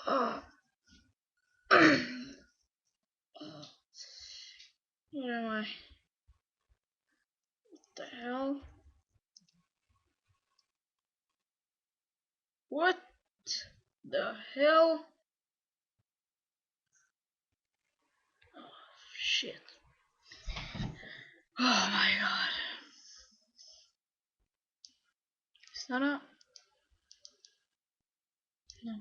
Where am I? What the hell? What the hell? Oh, shit. Oh my god. Is that a... No.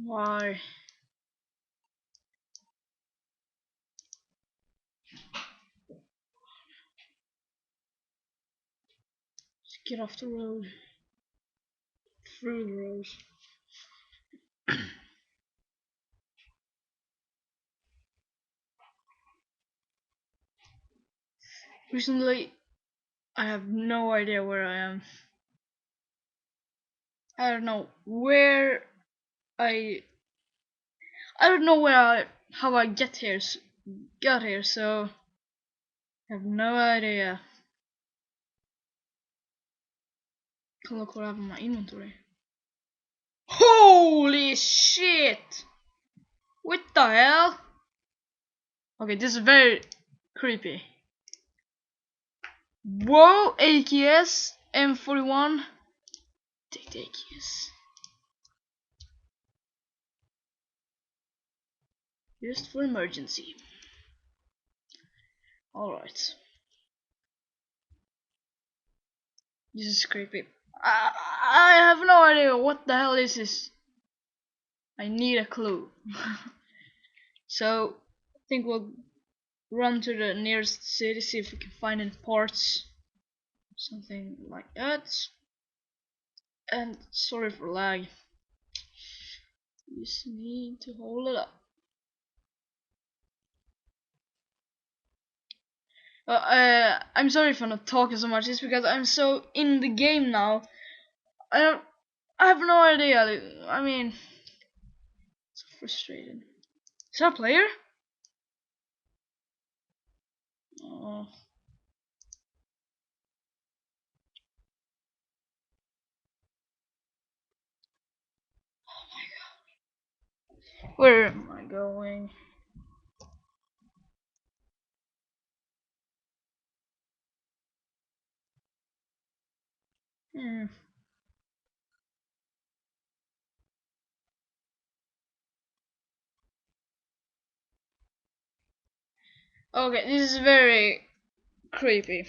Why? Just get off the road. Through the road. Recently, I have no idea where I am. I don't know where I... I don't know how I got here, so I have no idea. Can look what I have in my inventory. Holy shit! What the hell? Okay, this is very creepy. Whoa, AKS, M41. Take the AKS. Just for emergency. Alright. This is creepy. I have no idea what the hell this is. I need a clue. So, I think we'll run to the nearest city, see if we can find any parts. Something like that. And sorry for lag. Just need to hold it up. I'm sorry if I'm not talking so much. It's because I'm so in the game now. I have no idea. I mean, it's so frustrating. Is that a player? Oh. Oh my god. Where am I going? Hmm. Okay, this is very creepy.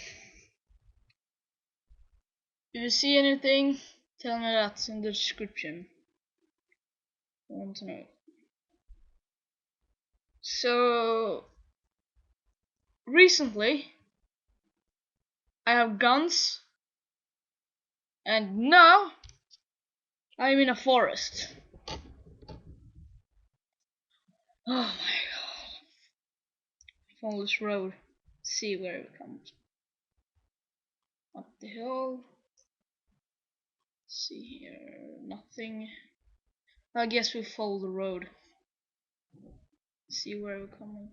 If you see anything, tell me that in the description. I want to know. So recently I have guns, and now I'm in a forest. Oh my god. Follow this road. See where it comes. Up the hill. See here, nothing. I guess we follow the road. See where we're coming.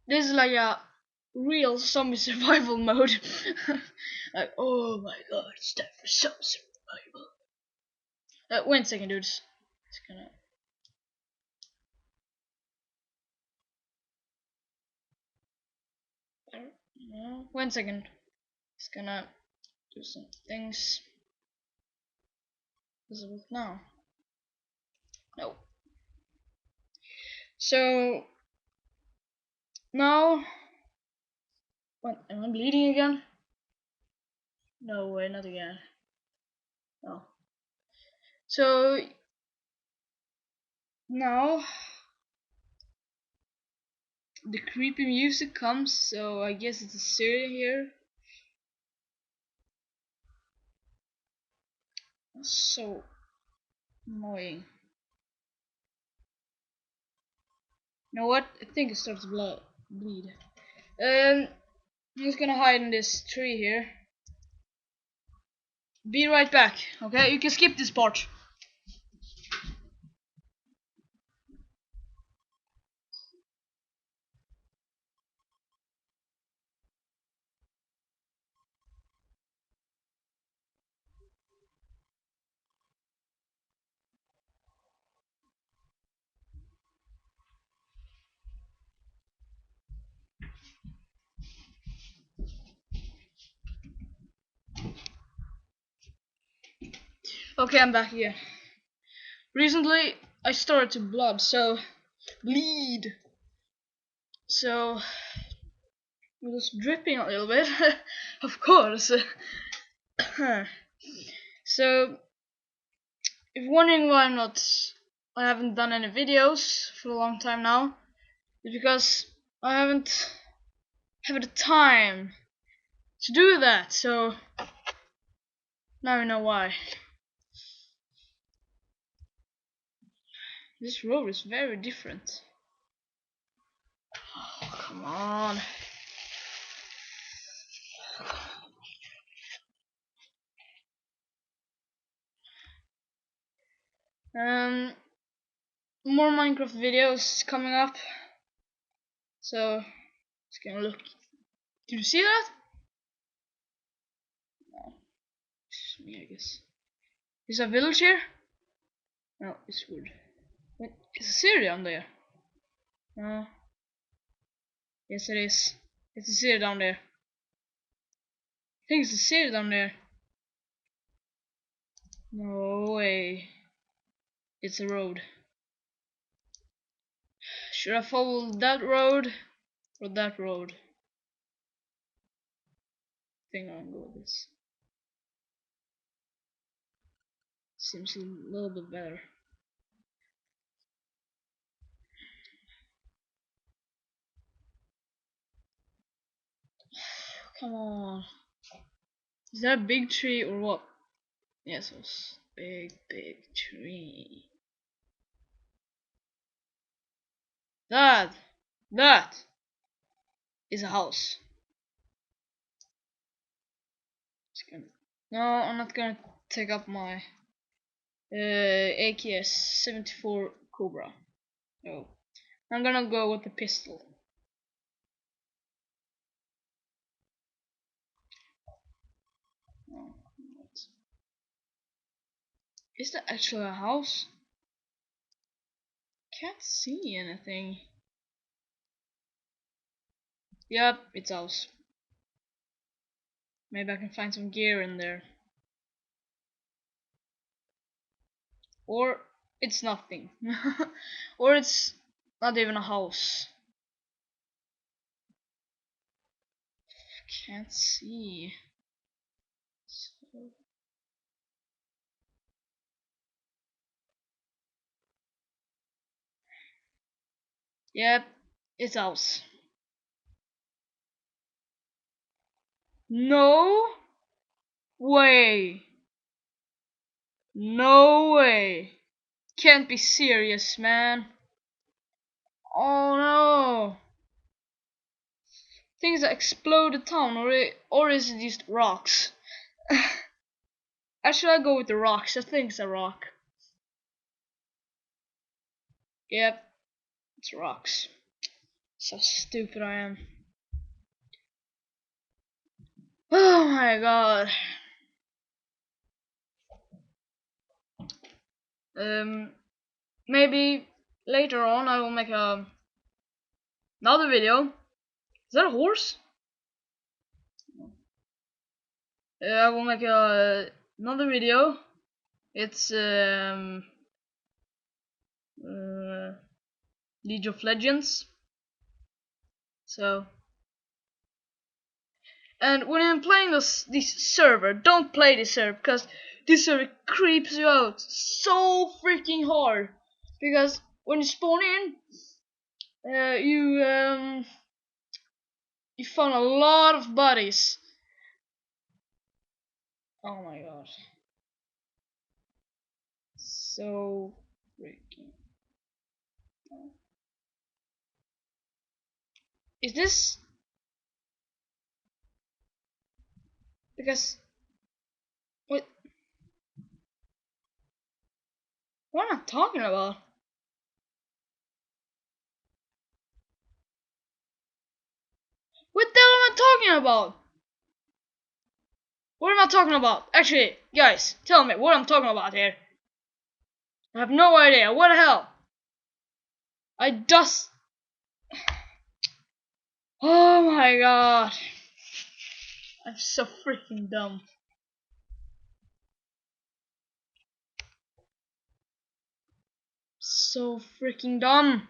This is like a real zombie survival mode. Like, oh my god, it's time for some survival. Wait a second, dudes. It's gonna. No, 1 second. It's gonna do some things. Does it work now? No. So now, what? Am I bleeding again? No way, not again. No. So now the creepy music comes, so I guess it's a Syria here. That's so annoying. You know what? I think it starts to bleed. I'm just gonna hide in this tree here. Be right back, okay? You can skip this part. Okay, I'm back again. Recently, I started to bleed. So, it was dripping a little bit, of course. So, if you're wondering why I haven't done any videos for a long time now, it's because I haven't had the time to do that. So, now you know why. This road is very different. Oh, come on. More Minecraft videos coming up. So it's gonna look. Did you see that? No, it's just me, I guess. Is a village here? No, it's wood. Wait, is a city down there? No. Yes, it is. It's a city down there. I think it's a city down there. No way. It's a road. Should I follow that road or that road? I think I'll go with this. Seems a little bit better. Come on. Is that a big tree or what? Yes, it was big tree. That is a house. No, I'm not gonna take up my AKS-74 Cobra. No, I'm gonna go with the pistol. Oh, is that actually a house? Can't see anything. Yep, it's a house. Maybe I can find some gear in there. Or it's nothing. Or it's not even a house. Can't see. So... Yep, it's a house. No way. No way. Can't be serious, man. Oh no. Things that explode the town, or is it just rocks? Actually, I'll go with the rocks. I think it's a rock. Yep, it's rocks. So stupid I am. Oh my god. Maybe later on I will make another video. Is that a horse? I will make another video. It's League of Legends. So, and when I'm playing this server, don't play this server because this server creeps you out so freaking hard. Because when you spawn in, you found a lot of bodies. Oh my god, so freaking. Is this because what? What am I talking about? What the hell am I talking about? What am I talking about? Actually, guys, tell me what I'm talking about here. I have no idea. What the hell? I just. Oh my god. I'm so freaking dumb. so freaking dumb.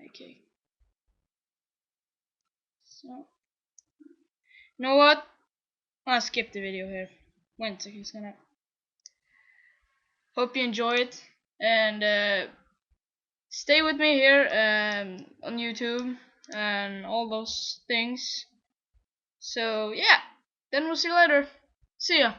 Okay. So, you know what? I'll skip the video here. 1 second, gonna. Hope you enjoy it and stay with me here on YouTube and all those things. So yeah, then we'll see you later. See ya.